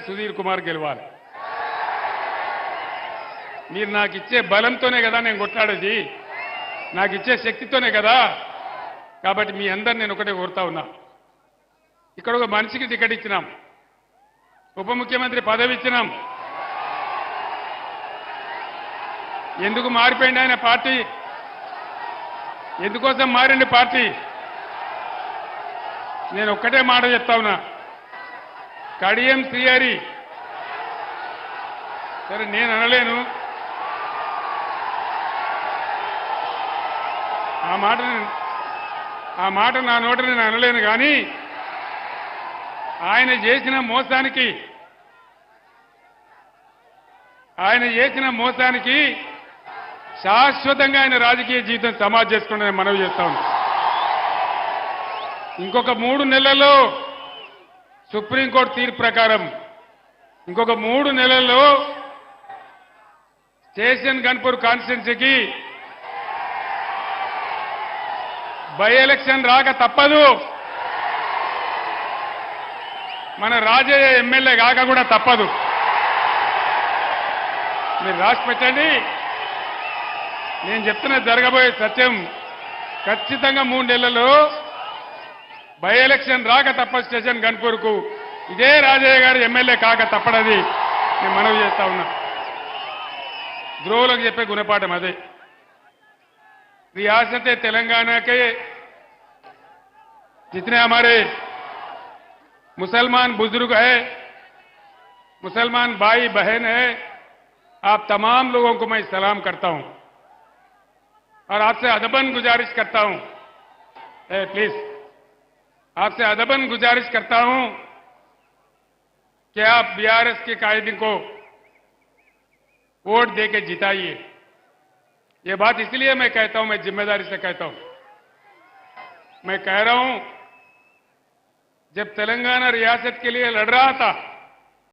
సుధీర్ కుమార్ గెలవాలి. మీరు నాకు ఇచ్చే బలంతోనే కదా నేను కొట్లాడేది, నాకు ఇచ్చే శక్తితోనే కదా. కాబట్టి మీ అందరు నేను ఒకటే కోరుతా ఉన్నా, ఇక్కడ ఒక మనిషికి టికెట్ ఇచ్చినాం, ఉప ముఖ్యమంత్రి పదవి ఇచ్చినాం. ఎందుకు మారిపోయింది ఆయన పార్టీ? ఎందుకోసం మారింది పార్టీ? నేను ఒక్కటే మాట చెప్తా ఉన్నా, కడియం శ్రీహరి సరే నేను అనలేను, ఆ మాట నా నోట నేను అనలేను. కానీ ఆయన చేసిన మోసానికి శాశ్వతంగా ఆయన రాజకీయ జీవితం సమాధి చేసుకుంటే మనవి చేస్తా ఉన్నాం. ఇంకొక 3 నెలల్లో సుప్రీంకోర్టు తీర్పు ప్రకారం ఇంకొక 3 నెలల్లో స్టేషన్ గన్పూర్ కాన్స్టిట్యున్సీకి బై ఎలక్షన్ రాక తప్పదు. మన రాజయ్య ఎమ్మెల్యే కాక కూడా తప్పదు. మీరు రాసి పెట్టండి. నేను చెప్తున్న జరగబోయే సత్యం. ఖచ్చితంగా 3 నెలల్లో బై ఎలక్షన్ రాక తప్ప స్టేషన్ గన్పూర్కు ఇదే రాజయ్య గారు ఎమ్మెల్యే కాక తప్పడది నేను మనవి చేస్తా ఉన్నా. ద్రోవులకు చెప్పే గుణపాఠం అదే. रियासत तेलंगाना के जितने हमारे मुसलमान बुजुर्ग हैं, मुसलमान भाई बहन हैं, आप तमाम लोगों को मैं सलाम करता हूं और आपसे अदबन गुजारिश करता हूं, प्लीज आपसे अदबन गुजारिश करता हूं कि आप बीआरएस के कायदे को वोट देके जिताइए। ये बात इसलिए मैं कहता हूं, मैं जिम्मेदारी से कहता हूं। मैं कह रहा हूं, जब तेलंगाना रियासत के लिए लड़ रहा था